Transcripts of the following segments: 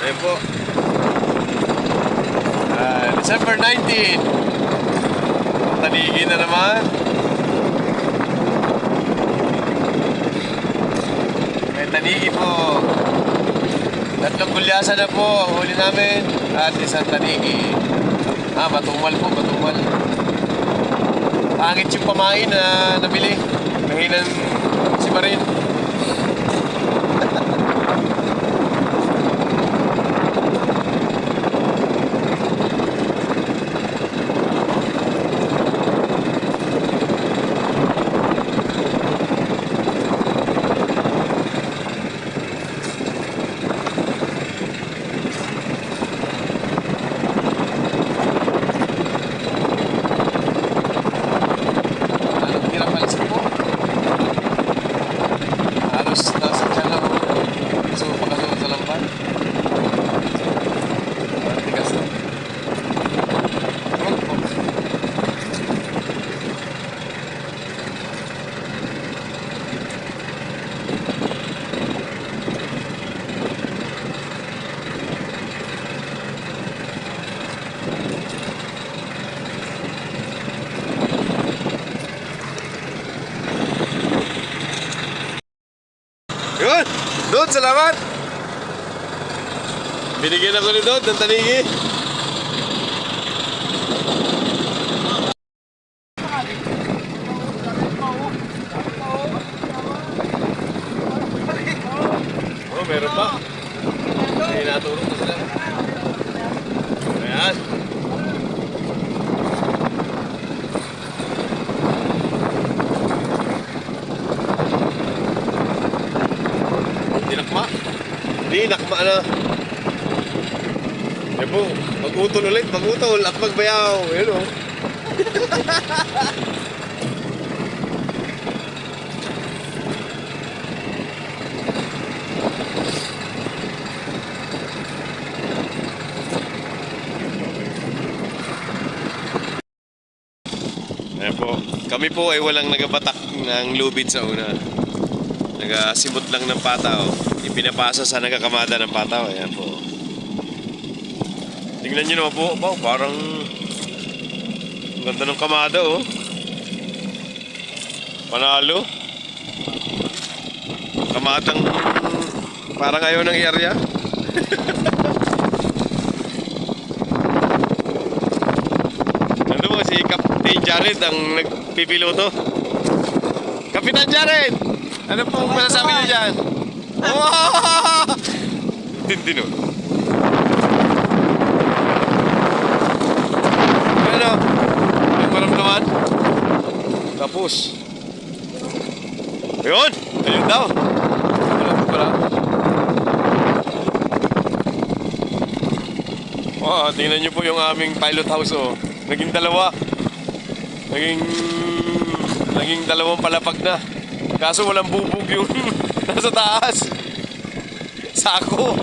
Ayun po. December 19. Tanigi na naman. May tanigi po. 3 kulyasa na po ang huli namin. At isang tanigi. Matumal po, matumal. Pangit yung pamain na nabili. Mahinan si Marin. Yun! Dod, salamat! Binigyan ako ni Dod ng tanigi. Oh, meron pa. Ay, naturo ko sila. Ayan. Hindi, nakma na. Eh po, mag-utol ulit, mag-utol at magbayaw. Yun o. Ayan po, kami po ay walang nagabatak ng lubid sa una. Nagasimot lang ng pataw. Ipinapasa sa nagakamada ng pataw. Ayan po. Tingnan nyo naman po. Wow, parang ang ganda ng kamada oh. Panalo. Kamadang parang ayaw ng area. Ano mo si Captain Jared ang nagpipiloto? Kapitan Jared! Ano po masasabi niyo dyan? Wow! Tindi no? Ano? May maramdaman? Tapos ayun! Ayun daw! Wala po pala. Wow, tingnan nyo po yung aming pilot house oh. Naging dalawa. Naging dalawang palapag na. Kaso walang bubog yung nasa taas. Sako.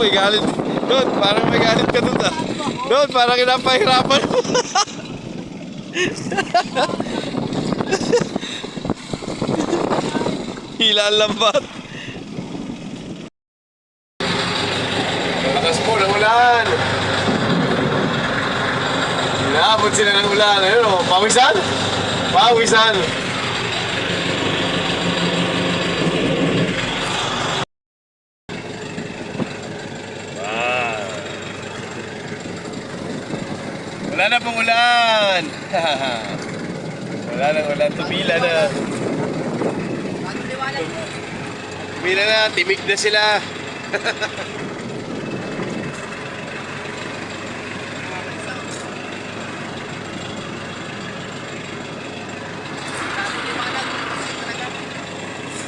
May galit. Dod, parang may galit ka doon ah. Dod, parang kinapahirapan. Hila ang lambat. Malakas po ng ulan. Inaabot sila ng ulan. Ayun o, pawisan. Pawisan. Wala na pong ulan. Wala nang ulan. Tumila na. Tumila na. Timig na sila.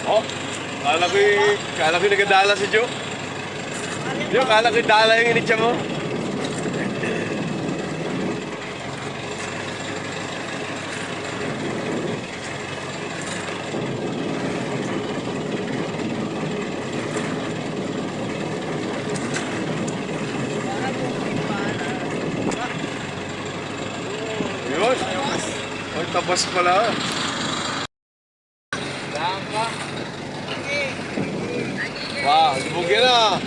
Oh, kala ko'y nagadala si Joe. Joe, kala ko'y dala yung initsa mo. Yun. Ay, tabas pala. Wow, libog yan ah.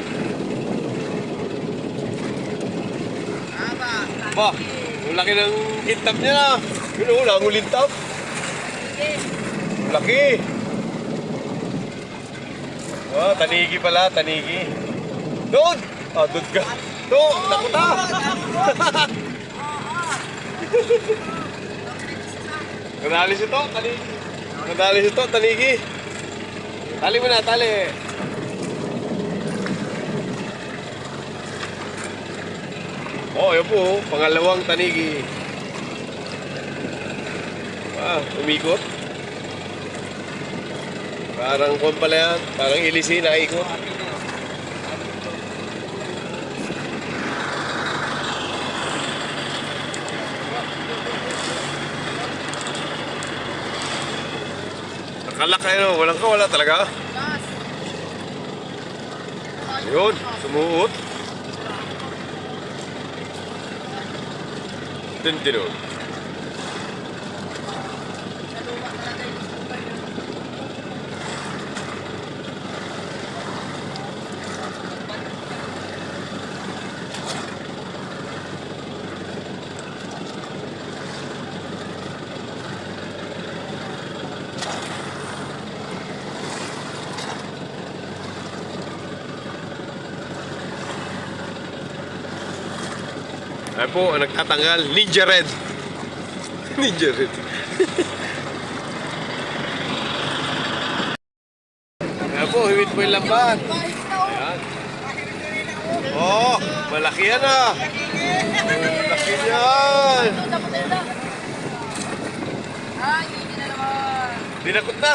Ba, ang laki ng kintab niya na. Yun o, nangulintab. Ang laki. Oh, tanigi pala, tanigi. Doon! Ah, doon ka. Doon, nakuta. Nadalis ito, tanigi. Nadalis ito, tanigi. Tali mo na, tali. Oh, yun po, pangalawang tanigi. Ah, umikot. Parang kung pala yan, parang ilisi na ikot. Nakalak kayo, walang kawala talaga. Yun, sumuot. Tintino. Ay po, ang nagtatanggal, Ninja Red. Ninja Red. Ay po, hiwit po yung lambat. Ayan. Oh, malaki yan ah. Malaki yan. Dinakot na.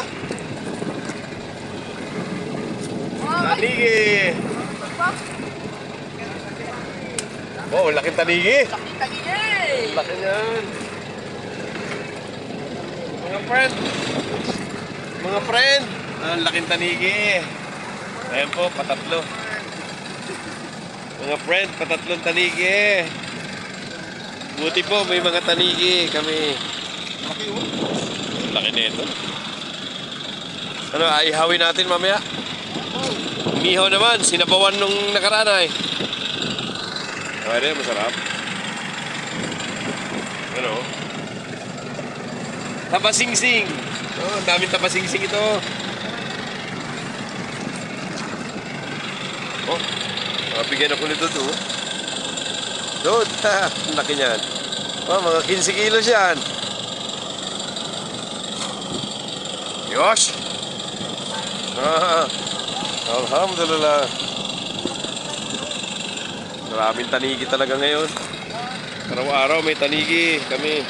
Tanigi. Oh, laking tanigi. Laking tanigi. Laki yan. Mga friend. Mga friend. Ang laking tanigi. Ayan po, patatlo. Mga friend, patatlong tanigi. Buti po, may mga tanigi kami. Laki nito. Ano, aihawin natin mamaya. Umihaw naman, sinabawan nung nakaraan ay. Pwede, masarap. Ano? Tabasingsing. Oh, ang daming tabasingsing ito. Oh, mabigyan ako nito to. Doon, ang laki niyan. Oh, mga 15 kilos yan. Yosh! Alhamdulillah. Maraming tanigi talaga ngayon. Araw-araw may tanigi kami.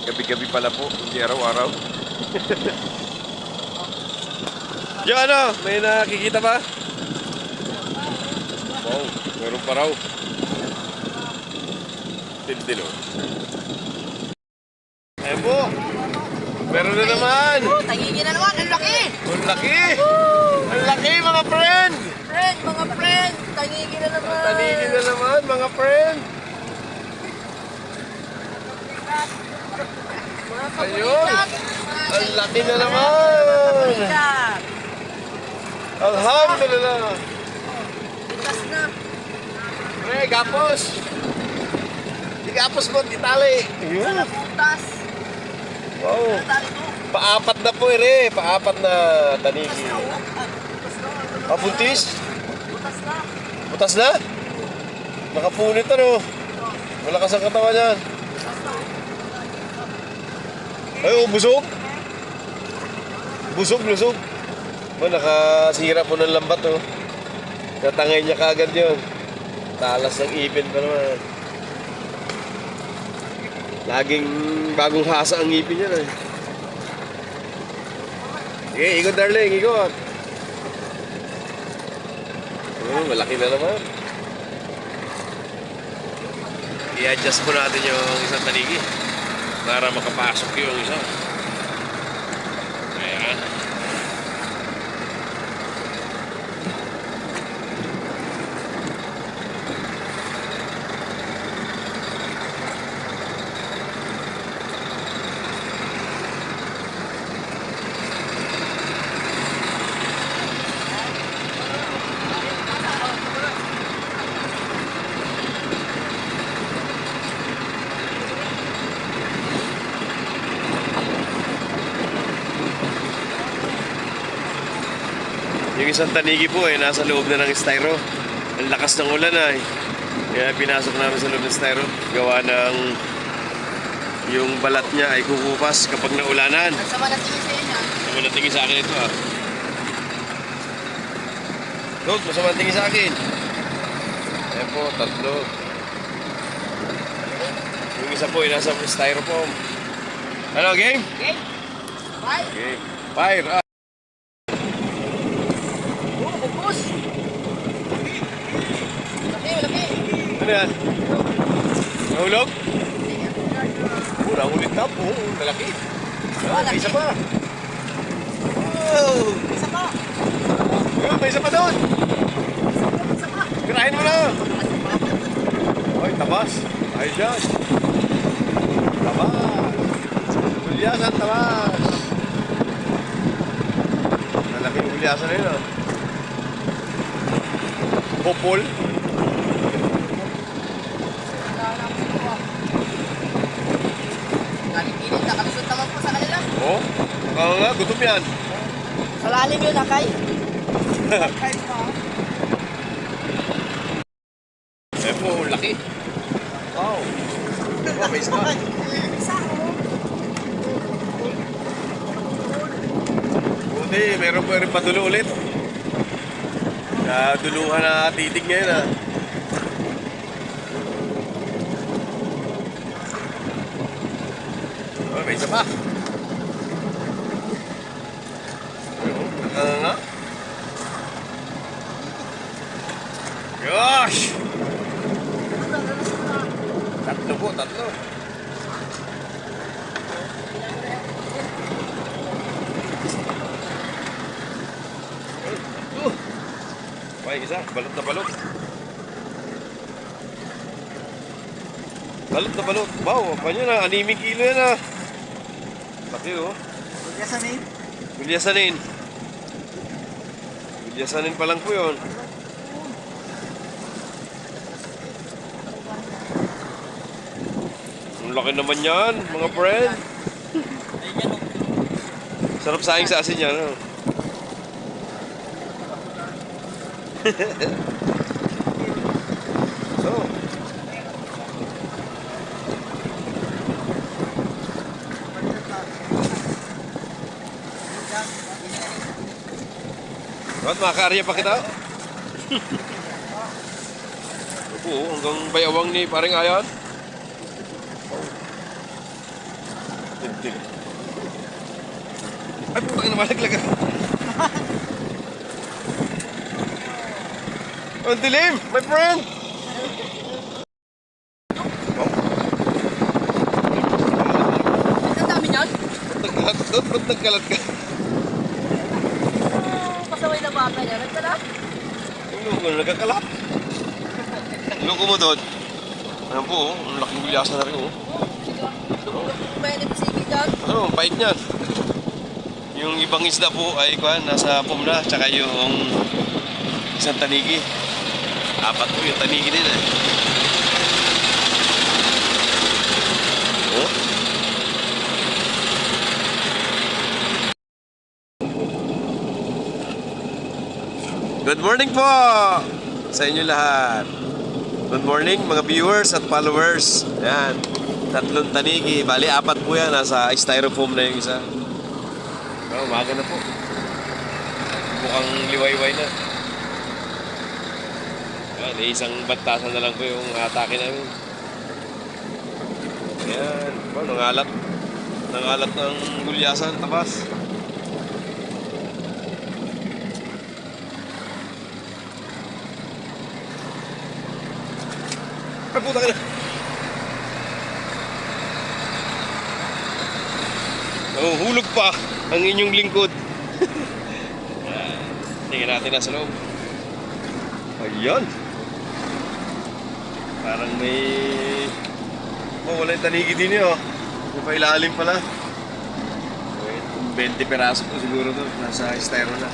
Gabi-gabi pala po, hindi araw-araw. Yung ano, may nakikita ba? Wow, meron pa raw. Tindilo. Ayan po. Meron na naman. Tanigi na naman, ang laki. Ang laki. Ang laki mga friend. Friend, mga friend, tanigi na naman. Tanigi na naman mga friend. Mga Ayun. kabulikat. Ang laki na naman. Kabulikat. Alhamdulillah. Bitas na. Pre, gapos. Igapos mo, itali. Sa nabutas. Wow. Natali mo. Paapat na po paapat na tanigi. Buntis? Butas na. Butas na? Nakapunit ano? Malakas ang katawan yan. Ay, oh, busog. Busog, lusog. Oh, nakasira po ng lambat, oh. Natangay niya kagad yun. Talas ng ipin pa naman. Laging bagong hasa ang ngipin niya, eh. Sige, ikot darling, ikot. Oh, malaki na naman. I-adjust po natin yung isang tanigi para makapasok yung isa. Ayan. isang tanigi po ay nasa loob na ng styro. Ang lakas ng ulan ay. Kaya pinasok namin sa loob ng styro. Gawa ng yung balat niya ay kukupas kapag naulanan. Nagsama na tingin sa inyo. Masama na tingin sa akin ito ah. Dog, masama na tingin sa akin. Ayan po, tatlo. Yung isa po ay nasa styrofoam. Ano, game? Okay? Bye! Game. Fire! Ah. Oh, bubus! Laki, laki! Ano yan? Nahulog? Oh, nahulit na po. Malaki. Ah, may isa pa. Oh! Isa pa! Yun, may isa pa doon. Isa pa! Kirahin mo na. Ay, tabas. Ay, dyan. Tabas. Ulyasan, tabas. Malaking ulyasan na yun, ah. Popol. Nalipilit na, kalusot naman po sa kanila. Oh, baka nga, gutom yan. Sa lalim yun, Akay. Akay pa. Eh po, laki. Wow. Oh, may isa pa. Isa, oh. Buti, meron po rin padulo ulit. Duluhan na titig ngayon, ah. Oh, may isa pa. Nga. Yosh! Tatlo po, tatlo. Ay, isa, balot na balot. Balot na balot. Wow, pa nyo na, 6 kilo yan ah. Laki oh. Yasanin. Gulyasanin. Gulyasanin pa lang po yun. Ang laki naman yan, mga friend. Sarap saing sa asin yan, no? So. Ba't makakarya pa kita? Opo, hanggang bayawang ni paring Ayan. Tintin. Ay, putang ina, malaglag ako. Ang dilim, my friend! Ang dami niyan. Ba't nagkalat doon? Ba't nagkalat ka? Pasaway na bata niya. Nagtala? Yung lugo na nagkakalat. Lugo mo doon. Ayan po, oh, ang laking gulyasan na rin, oh. May nipsigi dyan. Ano, ang pait niyan. Yung ibang isda po ay nasa pum na, tsaka yung isang tanigi. 4 po yung tanigi din eh. Oh? Good morning po sa inyo lahat. Good morning mga viewers at followers. Yan, 3 tanigi. Bali, 4 po yan. Nasa styrofoam na yung isa. Oh, umaga na po. Mukhang liwayway na. Yan, isang bantasan na lang po yung atake namin. Yan. Oh, nangalat. Nangalat ng gulyasan. Tabas. Ay, puta ka na. Oh, hulog pa ang inyong lingkod. Tingnan natin nasa loob. Ayan. Parang may... Oh, wala yung tanigi din yun. May pailalim pala. 20 peraso po siguro to. Nasa styro na.